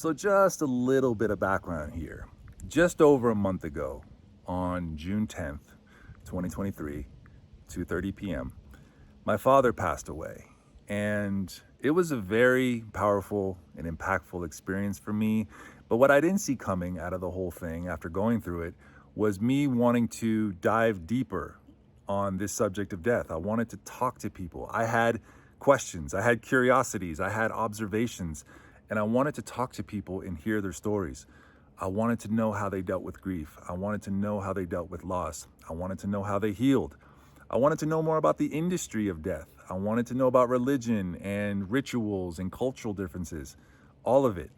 So just a little bit of background here. Just over a month ago, on June 10th, 2023, 2:30 p.m., my father passed away. And it was a very powerful and impactful experience for me. But what I didn't see coming out of the whole thing after going through it was me wanting to dive deeper on this subject of death. I wanted to talk to people. I had questions, I had curiosities, I had observations, and I wanted to talk to people and hear their stories. I wanted to know how they dealt with grief. I wanted to know how they dealt with loss. I wanted to know how they healed. I wanted to know more about the industry of death. I wanted to know about religion and rituals and cultural differences, all of it.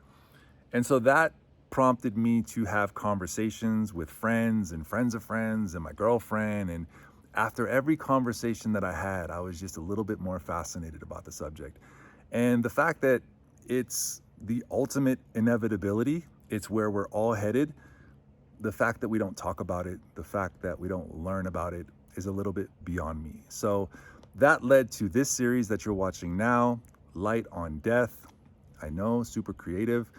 And so that prompted me to have conversations with friends and friends of friends and my girlfriend. And after every conversation that I had, I was just a little bit more fascinated about the subject. And the fact that it's the ultimate inevitability, it's where we're all headed. The fact that we don't talk about it, the fact that we don't learn about it is a little bit beyond me. So that led to this series that you're watching now, Light on Death. I know, super creative,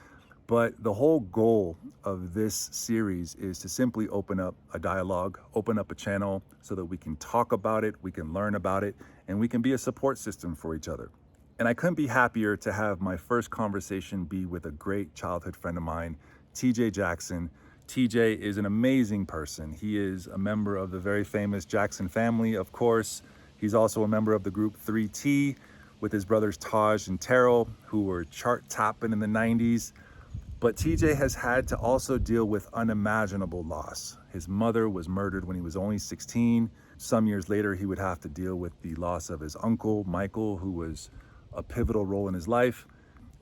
but the whole goal of this series is to simply open up a dialogue, open up a channel so that we can talk about it, we can learn about it, and we can be a support system for each other. And I couldn't be happier to have my first conversation be with a great childhood friend of mine, TJ Jackson. TJ is an amazing person. He is a member of the very famous Jackson family, of course. He's also a member of the group 3T with his brothers Taj and Terrell, who were chart topping in the 90s. But TJ has had to also deal with unimaginable loss. His mother was murdered when he was only 16. Some years later, he would have to deal with the loss of his uncle, Michael, who was a pivotal role in his life.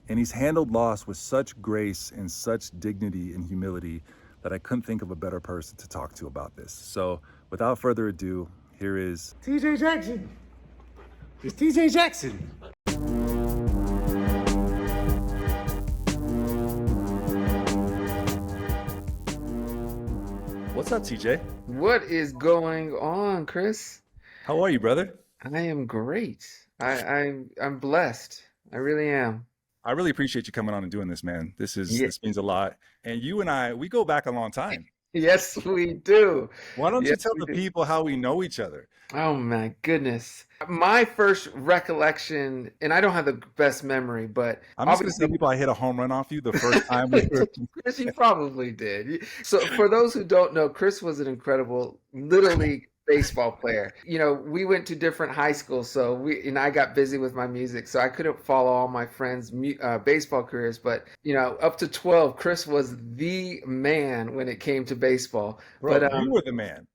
And he's handled loss with such grace and such dignity and humility that I couldn't think of a better person to talk to about this. So without further ado, here is TJ Jackson. It's TJ Jackson. What's up, TJ? What is going on, Kris? How are you, brother? I am great. I'm blessed. I really am. I really appreciate you coming on and doing this, man. Yeah. This means a lot. And you and I, we go back a long time. Yes, we do. Why don't you Yes, tell we the do. people how we know each other? Oh my goodness. My first recollection, and I don't have the best memory, but I'm just gonna tell people I hit a home run off you the first time we were. Kris, you probably did. So for those who don't know, Kris was an incredible Little League baseball player. You know, we went to different high schools, so I got busy with my music, so I couldn't follow all my friends' baseball careers. But up to 12, Kris was the man when it came to baseball. Bro, But you were the man.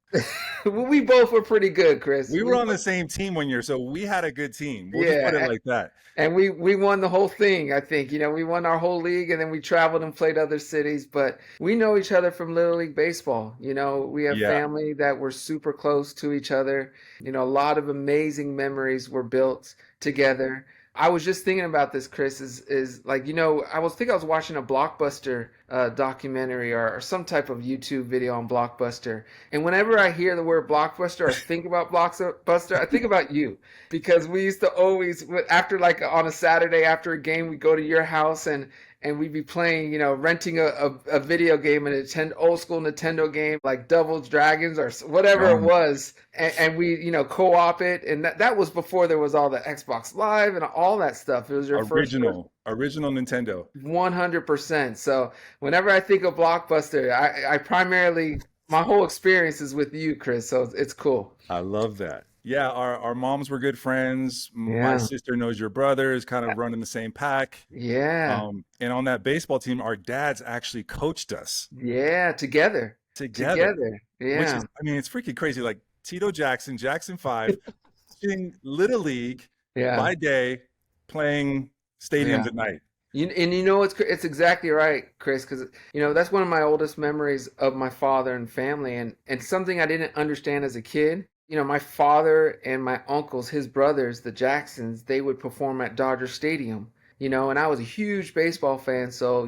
we both were pretty good, Kris. We were on the same team one year, so we had a good team. We'll just put it Yeah, like that. and we won the whole thing, I think. We won our whole league, and then we traveled and played other cities. But we know each other from Little League Baseball. We have Yeah. family that were super close to each other. A lot of amazing memories were built together. I was just thinking about this, Kris, is like, I was watching a Blockbuster documentary or some type of YouTube video on Blockbuster. And whenever I hear the word Blockbuster or think about Blockbuster, I think about you. Because we used to always, after like on a Saturday after a game, we go to your house and we'd be playing, renting a video game, an old school Nintendo game like Devil's Dragons or whatever it was, and we, co-op it, and that was before there was all the Xbox Live and all that stuff. It was your Original Nintendo. 100%. So whenever I think of Blockbuster, I primarily, my whole experience is with you, Kris. So it's cool. I love that. Yeah, our moms were good friends. My Yeah. sister knows your brothers, kind of running the same pack. Yeah. And on that baseball team, our dads actually coached us Yeah. Together. together, which Yeah. is, I mean, it's freaking crazy. Like Tito Jackson, Jackson 5, shooting Little League Yeah. by day, playing stadiums Yeah. at night. It's exactly right, Kris, because that's one of my oldest memories of my father and family, and something I didn't understand as a kid. My father and my uncles, his brothers, the Jacksons, they would perform at Dodger Stadium, and I was a huge baseball fan. So,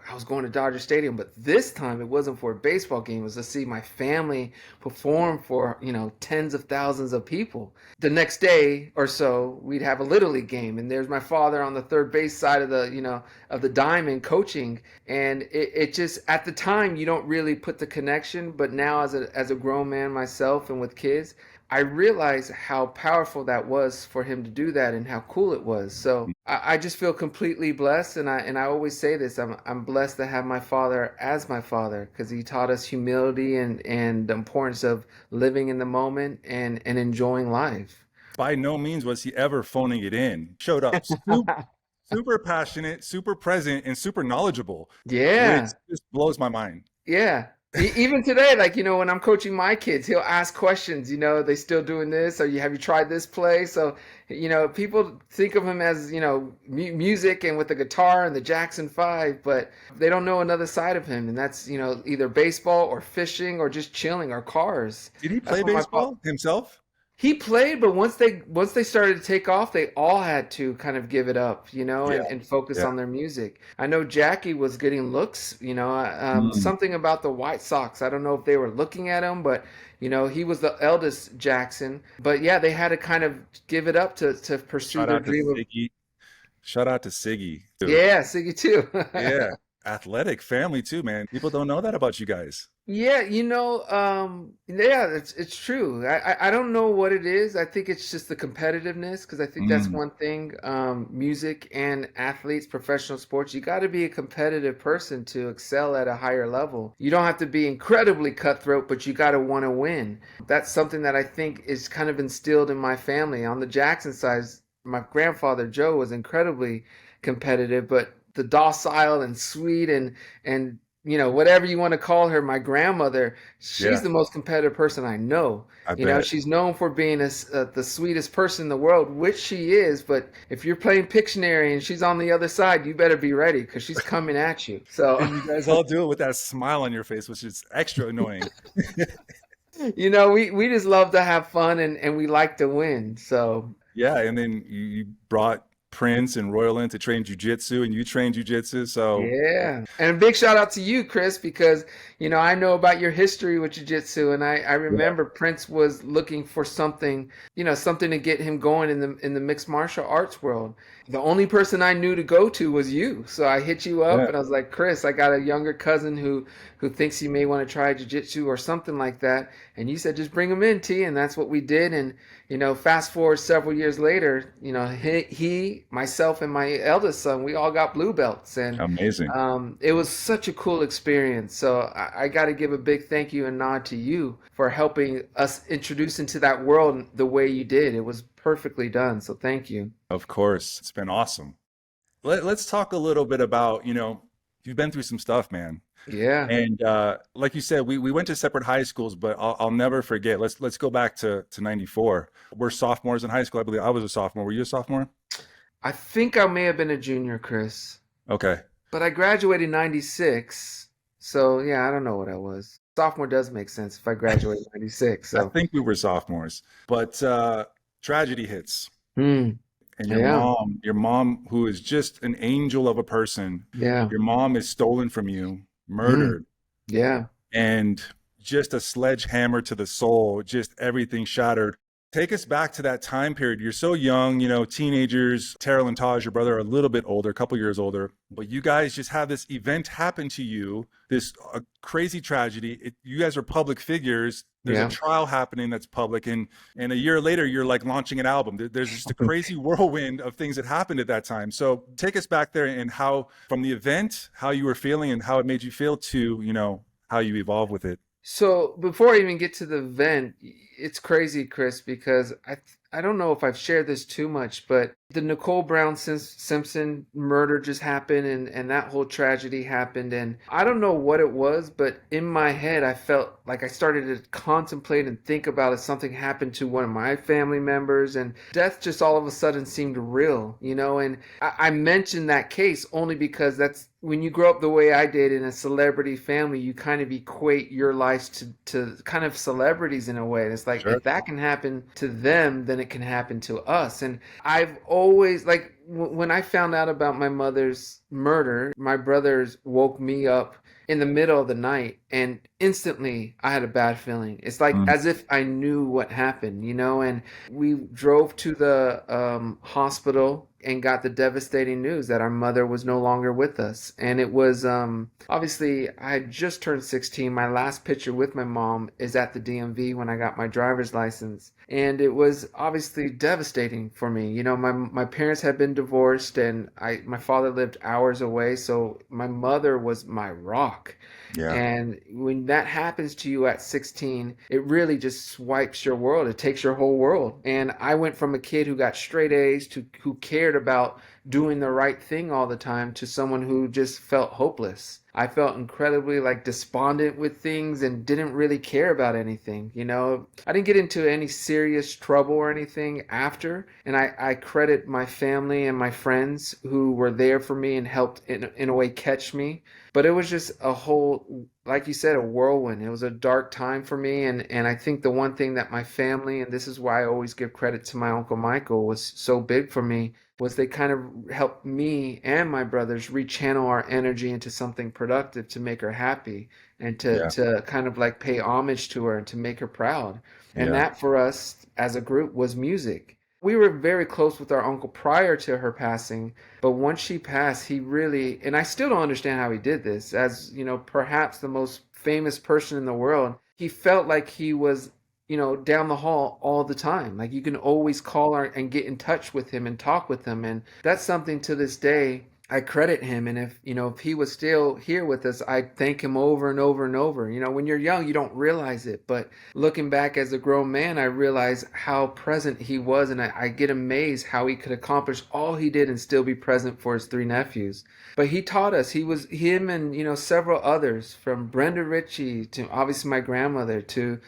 I was going to Dodger Stadium, but this time it wasn't for a baseball game. It was to see my family perform for, tens of thousands of people. The next day or so, we'd have a Little League game, and there's my father on the third base side of the diamond coaching. And it just, at the time, you don't really put the connection, but now as a grown man myself and with kids, I realized how powerful that was for him to do that and how cool it was. So I just feel completely blessed, and I always say this: I'm blessed to have my father as my father, because he taught us humility and the importance of living in the moment and enjoying life. By no means was he ever phoning it in. Showed up super passionate, super present, and super knowledgeable, which Yeah. just blows my mind. Yeah. Even today, like, when I'm coaching my kids, he'll ask questions, are they still doing this? Or have you tried this play? So, people think of him as, music and with the guitar and the Jackson 5, but they don't know another side of him. And that's, either baseball or fishing or just chilling or cars. Did he That's play what baseball himself? he played, but once they started to take off, they all had to kind of give it up, Yeah, and focus yeah. on their music. I know Jackie was getting looks, Mm. something about the White Sox. I don't know if they were looking at him, but he was the eldest Jackson. But yeah, they had to kind of give it up to pursue Shout their out to dream of. Siggy. Shout out to Siggy too. Yeah, Siggy too. Yeah, athletic family too, man. People don't know that about you guys. Yeah, yeah, it's true. I don't know what it is. I think it's just the competitiveness, because I think that's Mm. one thing. Music and athletes, professional sports, you got to be a competitive person to excel at a higher level. You don't have to be incredibly cutthroat, but you got to want to win. That's something that I think is kind of instilled in my family. On the Jackson side, my grandfather Joe was incredibly competitive, but the docile and sweet and whatever you want to call her, my grandmother, she's Yeah, the most competitive person I know. I bet. She's known for being the sweetest person in the world, which she is. But if you're playing Pictionary and she's on the other side, you better be ready, because she's coming at you. So, And you guys all do it with that smile on your face, which is extra annoying. we just love to have fun, and we like to win. So, Yeah, and then you brought Prince and Royal in to train jujitsu, and you train jujitsu. So yeah. And a big shout out to you, Kris, because, I know about your history with jiu-jitsu, and I yeah, remember Prince was looking for something, something to get him going in the mixed martial arts world. The only person I knew to go to was you. So I hit you up yeah, and I was like, Kris, I got a younger cousin who thinks he may want to try jiu-jitsu or something like that. And you said, just bring him in, T. And that's what we did. And, fast forward several years later, myself, and my eldest son, we all got blue belts. And amazing. it was such a cool experience. So I got to give a big thank you and nod to you for helping us introduce into that world the way you did. It was perfectly done. So thank you. Of course, it's been awesome. Let's talk a little bit about, you've been through some stuff, man. Yeah. And like you said, we went to separate high schools, but I'll never forget. Let's go back to 94. We're sophomores in high school. I believe I was a sophomore. Were you a sophomore? I think I may have been a junior, Kris, Okay. but I graduated in 96. So yeah, I don't know what I was. Sophomore does make sense if I graduated in 96. I So, think we were sophomores. But tragedy hits. hmm, And yeah, your mom, who is just an angel of a person, yeah, your mom is stolen from you, hmm, murdered, yeah. and just a sledgehammer to the soul, just everything shattered. Take us back to that time period. You're so young, teenagers. Terrell and Taj, your brother, are a little bit older, a couple years older, but you guys just have this event happen to you, this crazy tragedy. You guys are public figures. There's a Yeah. trial happening that's public, and a year later, you're like launching an album. There's just a crazy whirlwind of things that happened at that time. So take us back there and how, from the event, how you were feeling and how it made you feel to, how you evolved with it. So before I even get to the event, it's crazy, Kris, because I don't know if I've shared this too much, but the Nicole Brown Simpson murder just happened, and that whole tragedy happened, and I don't know what it was, but in my head I felt like I started to contemplate and think about if something happened to one of my family members, and death just all of a sudden seemed real, and I mentioned that case only because that's when you grow up the way I did in a celebrity family, you kind of equate your lives to kind of celebrities in a way. And it's like, Sure. if that can happen to them, then it can happen to us. And I've always like when I found out about my mother's murder, my brothers woke me up in the middle of the night and instantly I had a bad feeling. It's like Mm. as if I knew what happened, and we drove to the hospital and got the devastating news that our mother was no longer with us. And it was obviously I had just turned 16. My last picture with my mom is at the DMV when I got my driver's license. And it was obviously devastating for me. My parents had been divorced and my father lived hours away, so my mother was my rock. Yeah. And when that happens to you at 16, it really just swipes your world. It takes your whole world. And I went from a kid who got straight A's to who cared about doing the right thing all the time to someone who just felt hopeless. I felt incredibly like despondent with things and didn't really care about anything. I didn't get into any serious trouble or anything after. And I credit my family and my friends who were there for me and helped in a way catch me. But it was just a whole, like you said, a whirlwind. It was a dark time for me. And I think the one thing that my family, and this is why I always give credit to my Uncle Michael, was so big for me, was they kind of helped me and my brothers rechannel our energy into something productive to make her happy and Yeah. to kind of like pay homage to her and to make her proud. And Yeah. that for us as a group was music. We were very close with our uncle prior to her passing, but once she passed, he really, and I still don't understand how he did this, as perhaps the most famous person in the world, he felt like he was down the hall all the time. Like you can always call her and get in touch with him and talk with him. And that's something to this day I credit him. And if he was still here with us, I thank him over and over and over. When you're young, you don't realize it. But looking back as a grown man, I realize how present he was. And I get amazed how he could accomplish all he did and still be present for his three nephews. But he taught us. He was him and, several others, from Brenda Ritchie to obviously my grandmother to,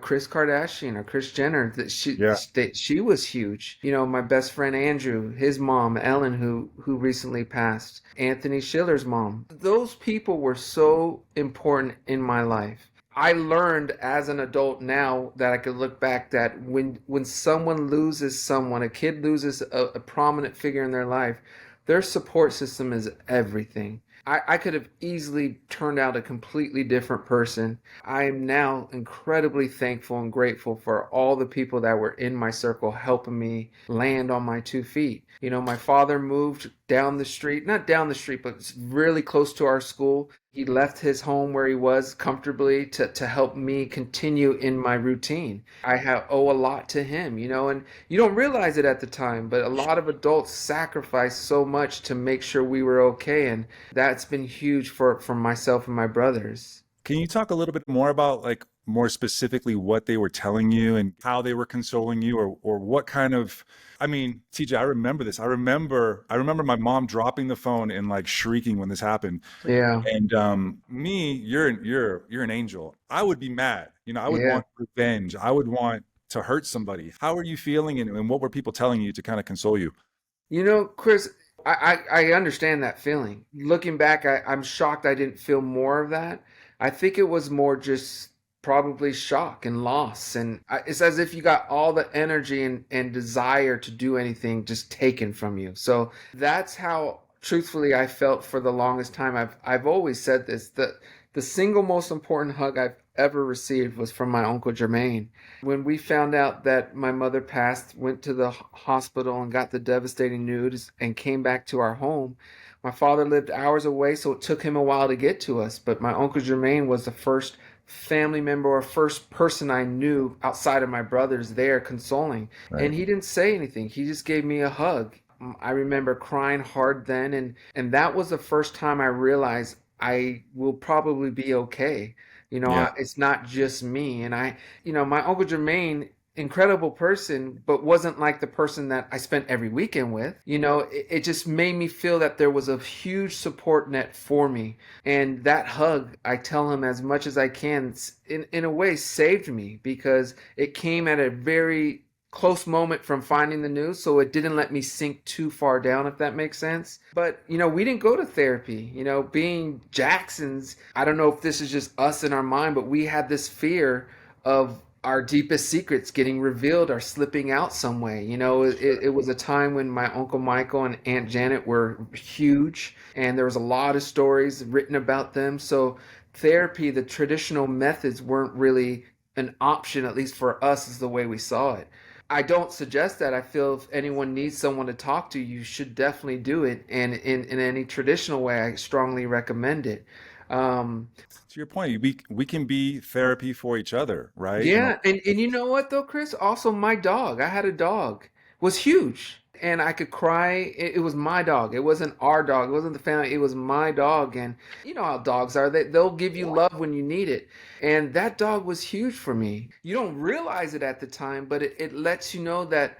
Kris Kardashian or Kris Jenner. Yeah. She was huge. My best friend Andrew, his mom Ellen, who recently passed, Anthony Schiller's mom. Those people were so important in my life. I learned as an adult now that I could look back that when someone loses someone, a kid loses a prominent figure in their life, their support system is everything. I could have easily turned out a completely different person. I am now incredibly thankful and grateful for all the people that were in my circle helping me land on my 2 feet. My father moved down the street, not down the street, but really close to our school. He left his home where he was comfortably to help me continue in my routine. Owe a lot to him, and you don't realize it at the time, but a lot of adults sacrifice so much to make sure we were okay, and that's been huge for myself and my brothers. Can you talk a little bit more about, like, more specifically what they were telling you and how they were consoling you, or what kind of, I mean, TJ, I remember this. I remember my mom dropping the phone and like shrieking when this happened. Yeah, And you're an angel. I would be mad. I would yeah. want revenge. I would want to hurt somebody. How are you feeling, and what were people telling you to kind of console you? Chris, I understand that feeling. Looking back, I'm shocked I didn't feel more of that. I think it was more just probably shock and loss. And it's as if you got all the energy and desire to do anything just taken from you. So that's how truthfully I felt for the longest time. I've always said this, that the single most important hug I've ever received was from my Uncle Jermaine. When we found out that my mother passed, went to the hospital and got the devastating news and came back to our home, my father lived hours away, so it took him a while to get to us. But my Uncle Jermaine was the first family member or first person I knew outside of my brothers there consoling. Right. And he didn't say anything. He just gave me a hug. I remember crying hard then, and that was the first time I realized I will probably be okay. Yeah. It's not just me. And my Uncle Jermaine, incredible person, but wasn't like the person that I spent every weekend with. It just made me feel that there was a huge support net for me. And that hug, I tell him as much as I can, in a way saved me because it came at a very close moment from finding the news, so it didn't let me sink too far down, if that makes sense. But we didn't go to therapy. Being Jacksons, I don't know if this is just us in our mind, but we had this fear of our deepest secrets getting revealed or slipping out some way. It was a time when my Uncle Michael and Aunt Janet were huge, and there was a lot of stories written about them. So therapy, the traditional methods weren't really an option, at least for us, is the way we saw it. I don't suggest that. I feel if anyone needs someone to talk to, you should definitely do it. And in any traditional way, I strongly recommend it. Um, To your point, we can be therapy for each other, right? Yeah, and you know what though, Chris? Also, my dog, I had a dog, was huge. And I could cry. It was my dog. It wasn't our dog. It wasn't the family. It was my dog. And you know how dogs are. They'll give you love when you need it. And that dog was huge for me. You don't realize it at the time, but it lets you know that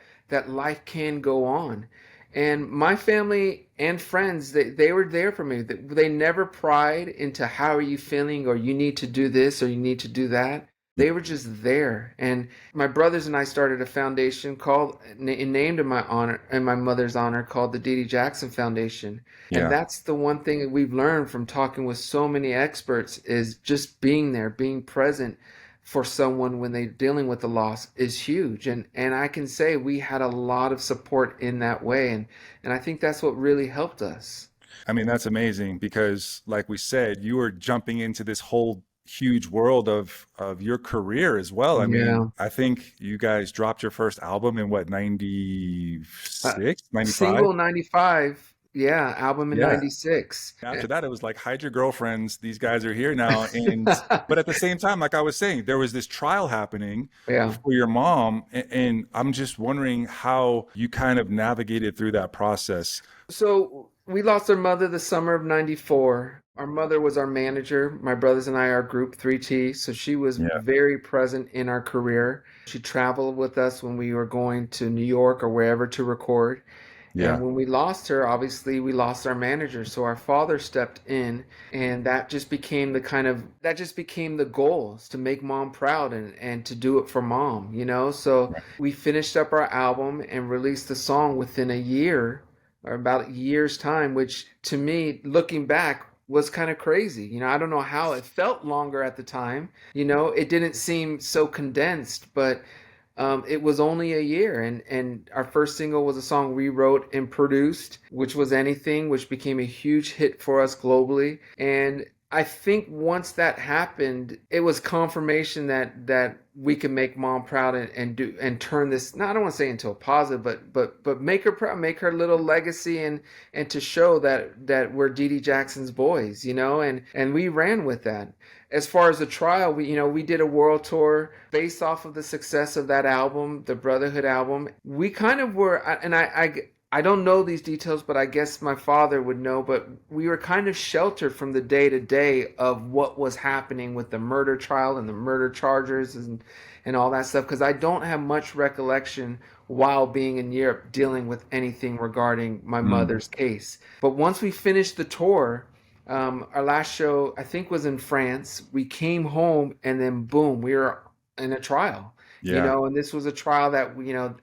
life can go on. And my family and friends, they were there for me. They never pried into how are you feeling or you need to do this or you need to do that. They were just there. And my brothers and I started a foundation called, named in my honor, in my mother's honor, called the Dee Dee Jackson Foundation. And Yeah. that's the one thing that we've learned from talking with so many experts is just being there, being present for someone when they're dealing with the loss is huge. And I can say we had a lot of support in that way. And I think that's what really helped us. I mean, that's amazing because, like we said, you were jumping into this whole huge world of your career as well. I mean, Yeah. I think you guys dropped your first album in what, Uh, 96, 95? Single 95. Yeah. Album in Yeah. 96. After that, it was like, hide your girlfriends. These guys are here now. But at the same time, like I was saying, there was this trial happening Yeah. for your mom. And I'm just wondering how you kind of navigated through that process. So we lost our mother the summer of 94. Our mother was our manager. My brothers and I are group 3T. So she was Yeah. very present in our career. She traveled with us when we were going to New York or wherever to record. And Yeah. when we lost her, obviously we lost our manager. So our father stepped in, and that just became the goal is to make mom proud and to do it for mom, you know? So Right. we finished up our album and released the song within a year or about a year's time, which to me, looking back, was kind of crazy. I don't know how it felt longer at the time. It didn't seem so condensed, but it was only a year, and our first single was a song we wrote and produced, which was Anything, which became a huge hit for us globally. And I think once that happened, it was confirmation that we can make mom proud and do and turn this. Now I don't want to say into a positive, but make her proud, make her little legacy, and to show that we're Dee Dee Jackson's boys, and we ran with that. As far as the trial, we did a world tour based off of the success of that album, the Brotherhood album. We kind of were, and I don't know these details, but I guess my father would know. But we were kind of sheltered from the day to day of what was happening with the murder trial and the murder charges and all that stuff, because I don't have much recollection while being in Europe dealing with anything regarding my Mm. mother's case. But once we finished the tour, our last show, I think, was in France. We came home and then boom, we were in a trial. Yeah. And this was a trial that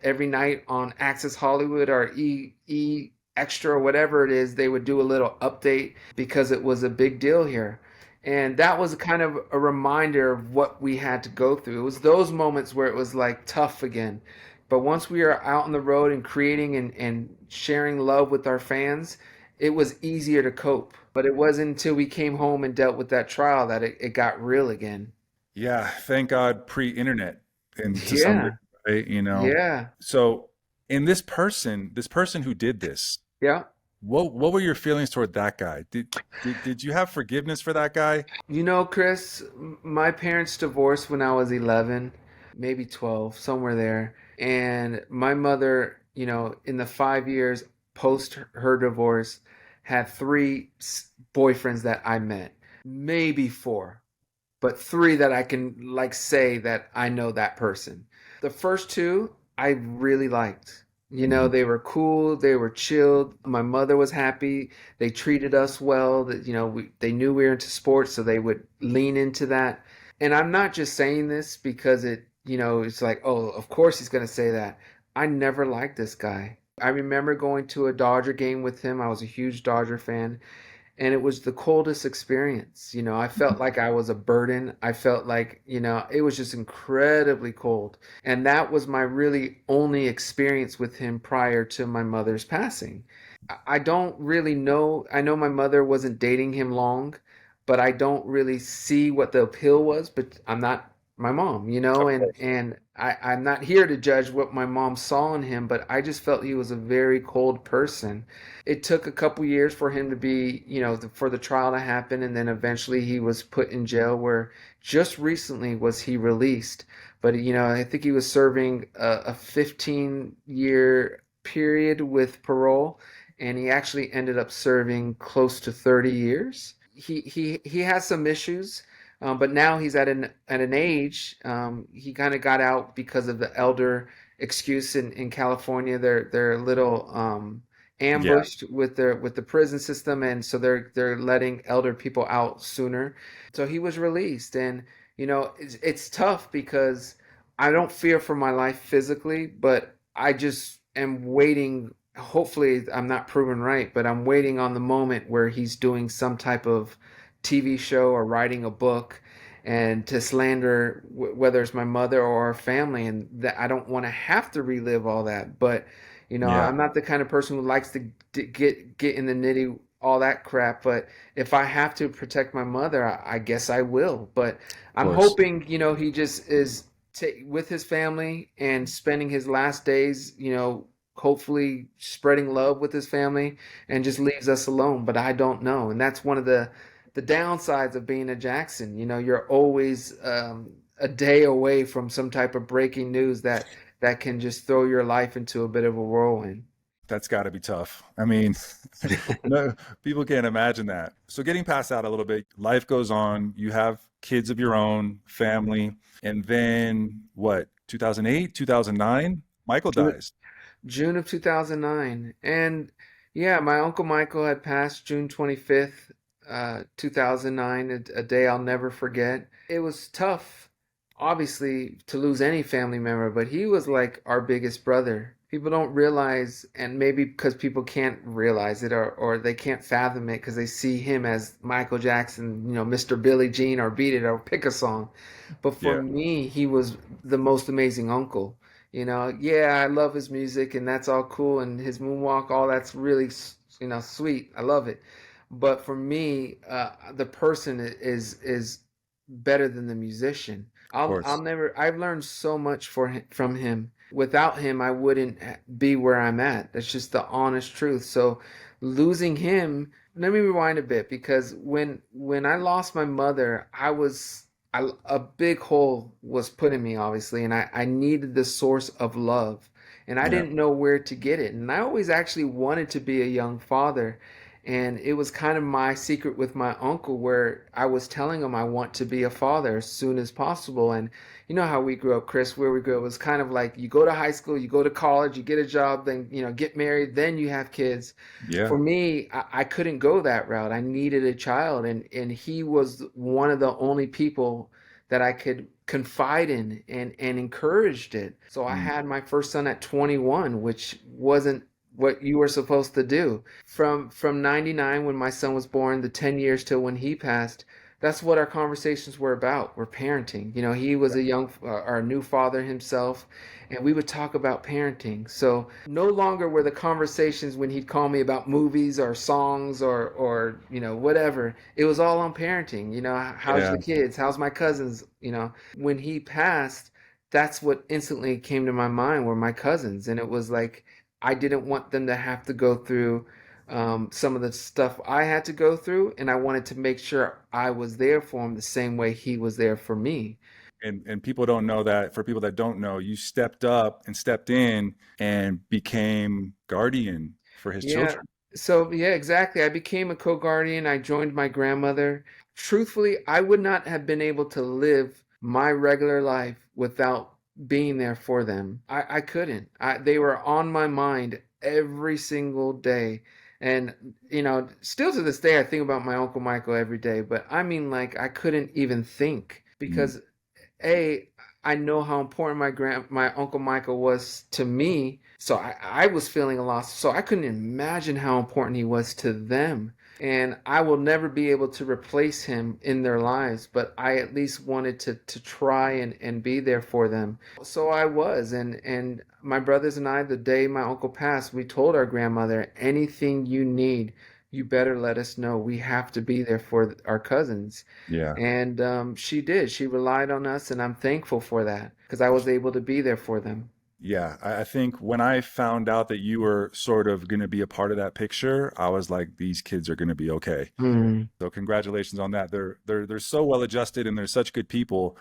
every night on Access Hollywood or E Extra or whatever it is, they would do a little update because it was a big deal here. And that was kind of a reminder of what we had to go through. It was those moments where it was like tough again. But once we were out on the road and creating and sharing love with our fans, it was easier to cope. But it wasn't until we came home and dealt with that trial that it got real again. Yeah. Thank God pre-internet and to some degree, Yeah, right? yeah, So in this person who did this, yeah. what were your feelings toward that guy? Did you have forgiveness for that guy? Chris, my parents divorced when I was 11, maybe 12, somewhere there. And my mother, in the 5 years post her divorce, had three boyfriends that I met, maybe four, but three that I can like say that I know that person. The first two I really liked. Mhm. They were cool, they were chilled. My mother was happy. They treated us well. That they knew we were into sports, so they would lean into that. And I'm not just saying this because it's like, oh, of course he's gonna say that. I never liked this guy. I remember going to a Dodger game with him. I was a huge Dodger fan, and it was the coldest experience. I felt like I was a burden. I felt like, it was just incredibly cold. And that was my really only experience with him prior to my mother's passing. I don't really know. I know my mother wasn't dating him long, but I don't really see what the appeal was. But I'm not my mom, Of and course. I'm not here to judge what my mom saw in him, but I just felt he was a very cold person. It took a couple years for him to be, for the trial to happen, and then eventually he was put in jail. Where just recently was he released, but I think he was serving a 15-year period with parole, and he actually ended up serving close to 30 years. He has some issues, but now he's at an age. He kind of got out because of the elder excuse in California. They're a little Yeah, ambushed with the prison system, and so they're letting elder people out sooner. So he was released, and it's tough because I don't fear for my life physically, but I just am waiting. Hopefully, I'm not proven right, but I'm waiting on the moment where he's doing some type of TV show or writing a book and to slander whether it's my mother or our family, and that I don't want to have to relive all that. But yeah, I'm not the kind of person who likes to get in the nitty all that crap. But if I have to protect my mother, I guess I will. But of I'm course. hoping he just is with his family and spending his last days, hopefully spreading love with his family and just leaves us alone. But I don't know, and that's one of the downsides of being a Jackson. You're always a day away from some type of breaking news that can just throw your life into a bit of a whirlwind. That's got to be tough. I mean, no, people can't imagine that. So getting past that a little bit, life goes on. You have kids of your own, family, and then what? 2008, 2009, Michael June, dies. June of 2009. And yeah, my Uncle Michael had passed June 25th, 2009, a day I'll never forget. It was tough, obviously, to lose any family member, but he was like our biggest brother. People don't realize, and maybe because people can't realize it or they can't fathom it because they see him as Michael Jackson, Mr. Billie Jean or Beat It or pick a song. But for Yeah, me, he was the most amazing uncle. Yeah, I love his music and that's all cool and his moonwalk, all that's really, sweet. I love it. But for me, the person is better than the musician. of I'll course. never. I've learned so much from him. Without him, I wouldn't be where I'm at. That's just the honest truth. So losing him, let me rewind a bit because when I lost my mother, a big hole was put in me, obviously, and I needed the source of love, and I Yeah. didn't know where to get it. And I always actually wanted to be a young father, and it was kind of my secret with my uncle, where I was telling him I want to be a father as soon as possible. And you know how we grew up, Chris, where we grew up was kind of like you go to high school, you go to college, you get a job, then get married, then you have kids. Yeah. For me, I couldn't go that route. I needed a child, and he was one of the only people that I could confide in and encouraged it. So I Mm. had my first son at 21, which wasn't what you were supposed to do. From 99 when my son was born, the 10 years till when he passed, that's what our conversations were about. We're parenting. He was a young our new father himself, and we would talk about parenting. So no longer were the conversations when he'd call me about movies or songs or whatever. It was all on parenting. How's Yeah. the kids? How's my cousins? When he passed, that's what instantly came to my mind were my cousins, and it was like I didn't want them to have to go through some of the stuff I had to go through, and I wanted to make sure I was there for him the same way he was there for me. And people don't know that. For people that don't know, you stepped up and stepped in and became guardian for his Yeah. children. So, yeah, exactly. I became a co-guardian. I joined my grandmother. Truthfully, I would not have been able to live my regular life without being there for them. I couldn't. They were on my mind every single day. And, still to this day, I think about my Uncle Michael every day. But I mean, like, I couldn't even think Mm. because a I know how important my Uncle Michael was to me, so I was feeling a loss. So I couldn't imagine how important he was to them. And I will never be able to replace him in their lives, but I at least wanted to try and be there for them. So I was, and my brothers and I, the day my uncle passed, we told our grandmother, anything you need, you better let us know. We have to be there for our cousins. Yeah. And she did. She relied on us, and I'm thankful for that because I was able to be there for them. Yeah, I think when I found out that you were sort of going to be a part of that picture, I was like, these kids are going to be okay. Hmm. So congratulations on that. They're so well adjusted and they're such good people.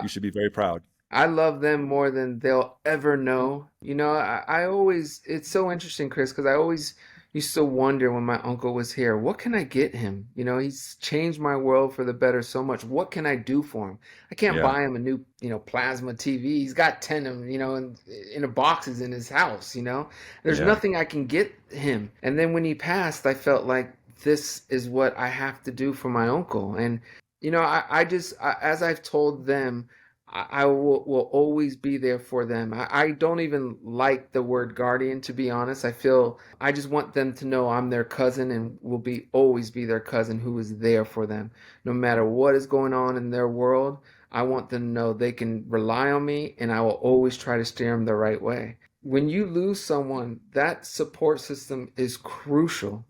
You should be very proud. I love them more than they'll ever know. I always, it's so interesting, Chris, because I always used to wonder when my uncle was here, what can I get him? He's changed my world for the better so much. What can I do for him? I can't Yeah, buy him a new, plasma TV. He's got 10 of them, in a boxes in his house. There's yeah, nothing I can get him. And then when he passed, I felt like this is what I have to do for my uncle. And, as I've told them, I will always be there for them. I don't even like the word guardian, to be honest. I feel I just want them to know I'm their cousin and will be always be their cousin who is there for them. No matter what is going on in their world, I want them to know they can rely on me and I will always try to steer them the right way. When you lose someone, that support system is crucial.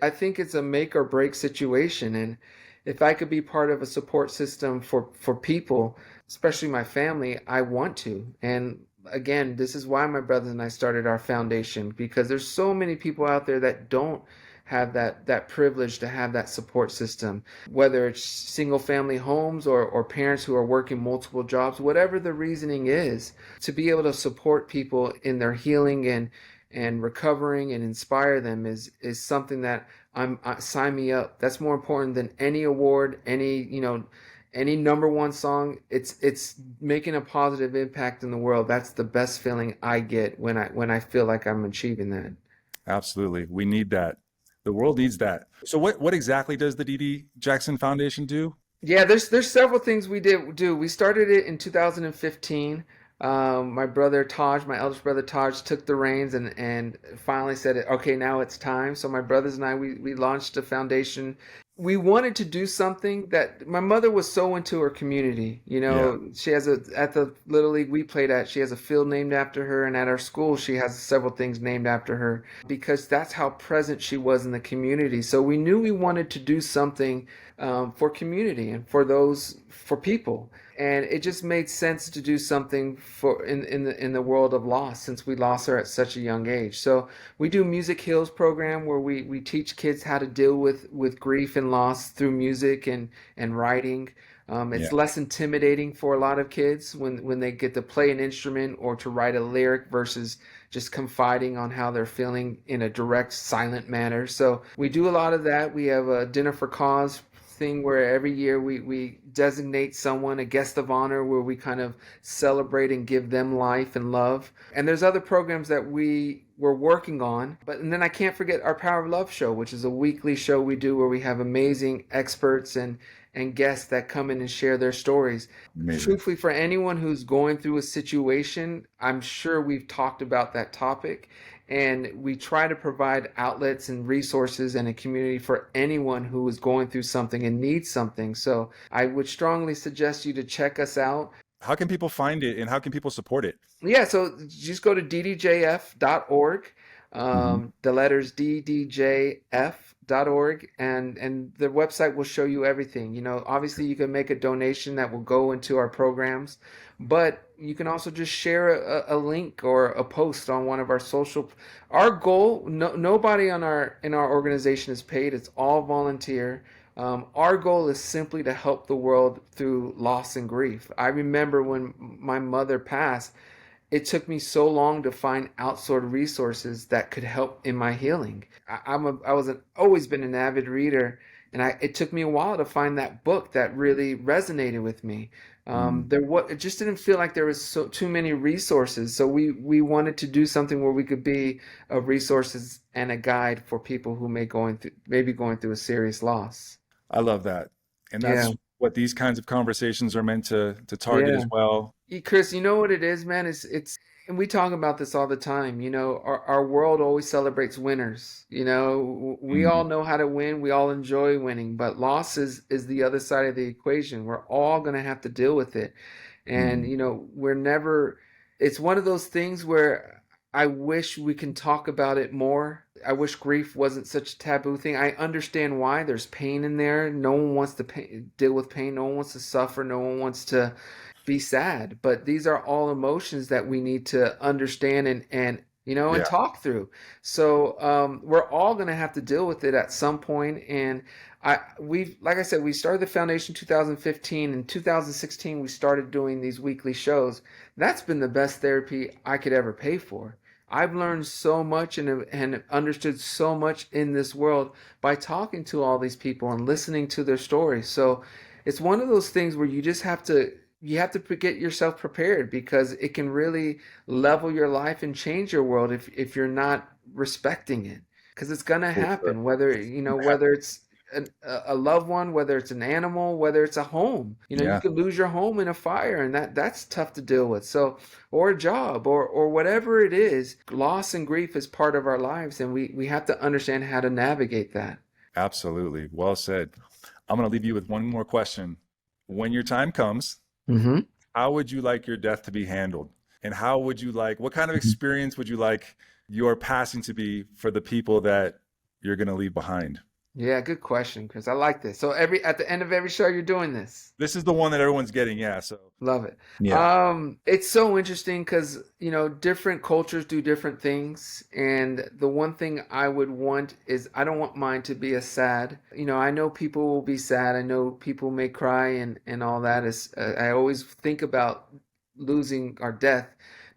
I think it's a make or break situation, and if I could be part of a support system for people, especially my family, I want to. And again, this is why my brothers and I started our foundation because there's so many people out there that don't have that privilege to have that support system, whether it's single family homes or parents who are working multiple jobs, whatever the reasoning is, to be able to support people in their healing and recovering and inspire them is something that sign me up. That's more important than any award, any number one song. It's making a positive impact in the world. That's the best feeling I get when I feel like I'm achieving that. absolutely. We need that. The world needs that. So what exactly does the Dee Jackson Foundation do? Yeah, there's several things we did do. We started it in 2015. My brother Taj, my eldest brother Taj, took the reins and finally said, "Okay, now it's time." So my brothers and I, we launched a foundation. We wanted to do something that my mother was so into her community. Yeah, She has at the Little League we played at, she has a field named after her, and at our school, she has several things named after her because that's how present she was in the community. So we knew we wanted to do something for community and for people, and it just made sense to do something for in the world of loss since we lost her at such a young age. So we do Music Heals program where we teach kids how to deal with grief and loss through music and writing. yeah, It's less intimidating for a lot of kids when they get to play an instrument or to write a lyric versus just confiding on how they're feeling in a direct, silent manner. So we do a lot of that. We have a Dinner for Cause thing where every year we designate someone a guest of honor where we kind of celebrate and give them life and love. And there's other programs that we're working on. And then I can't forget our Power of Love show, which is a weekly show we do where we have amazing experts and guests that come in and share their stories. amazing. Truthfully, for anyone who's going through a situation, I'm sure we've talked about that topic. And we try to provide outlets and resources and a community for anyone who is going through something and needs something. So I would strongly suggest you to check us out. How can people find it and how can people support it? Yeah, so just go to ddjf.org, Hmm. the letters ddjf.org, and the website will show you everything. Obviously you can make a donation that will go into our programs, but you can also just share a link or a post on one of our social. Our goal, nobody in our organization is paid. It's all volunteer. Our goal is simply to help the world through loss and grief. I remember when my mother passed, it took me so long to find outsourced resources that could help in my healing. Always been an avid reader, and it took me a while to find that book that really resonated with me. It just didn't feel like there was too many resources, so we wanted to do something where we could be a resources and a guide for people who maybe going through a serious loss. I love that. And Yeah, that's what these kinds of conversations are meant to target as yeah. well. Chris, you know what it is, man? and we talk about this all the time. Our world always celebrates winners. We all Mm, know how to win. We all enjoy winning, but loss is the other side of the equation. We're all going to have to deal with it. And, mm. we're never, it's one of those things where I wish we can talk about it more. I wish grief wasn't such a taboo thing. I understand why. There's pain in there. No one wants to deal with pain. No one wants to suffer. No one wants to be sad. But these are all emotions that we need to understand and Yeah, talk through. So we're all going to have to deal with it at some point. And like I said, we started the foundation 2015. In 2016 we started doing these weekly shows. That's been the best therapy I could ever pay for. I've learned so much and understood so much in this world by talking to all these people and listening to their stories. So it's one of those things where you have to get yourself prepared, because it can really level your life and change your world if you're not respecting it, because it's going to for sure. happen, whether it's a loved one, whether it's an animal, whether it's a home. You Yeah, could lose your home in a fire, and that's tough to deal with. So, or a job, or whatever it is, loss and grief is part of our lives, and we have to understand how to navigate that. absolutely. Well said. I'm going to leave you with one more question. When your time comes, Hmm. how would you like your death to be handled? And what kind of experience would you like your passing to be for the people that you're going to leave behind? Yeah, good question, Chris. I like this. So at the end of every show, you're doing this. This is the one that everyone's getting. Yeah. So, Love it. yeah. It's so interesting because, different cultures do different things. And the one thing I would want is I don't want mine to be as sad. I know people will be sad. I know people may cry and all that. I always think about losing our death.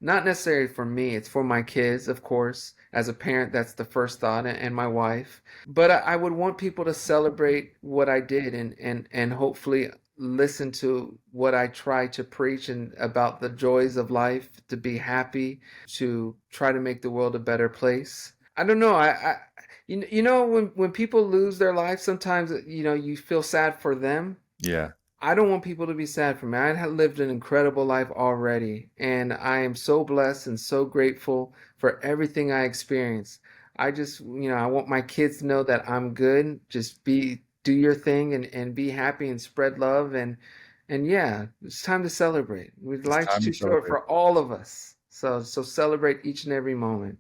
Not necessarily for me, it's for my kids, of course. As a parent, that's the first thought, and my wife. But I would want people to celebrate what I did and hopefully listen to what I try to preach and about the joys of life, to be happy, to try to make the world a better place. I don't know. When people lose their life, sometimes you feel sad for them. Yeah. I don't want people to be sad for me. I have lived an incredible life already, and I am so blessed and so grateful for everything I experienced. I want my kids to know that I'm good. Just do your thing and be happy and spread love and yeah, it's time to celebrate. It's Life's time to too short celebrate. for all of us. So celebrate each and every moment.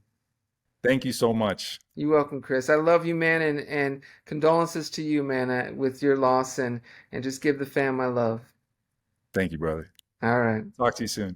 Thank you so much. You're welcome, Chris. I love you, man, and condolences to you, man, with your loss and just give the fam my love. Thank you, brother. All right. Talk to you soon.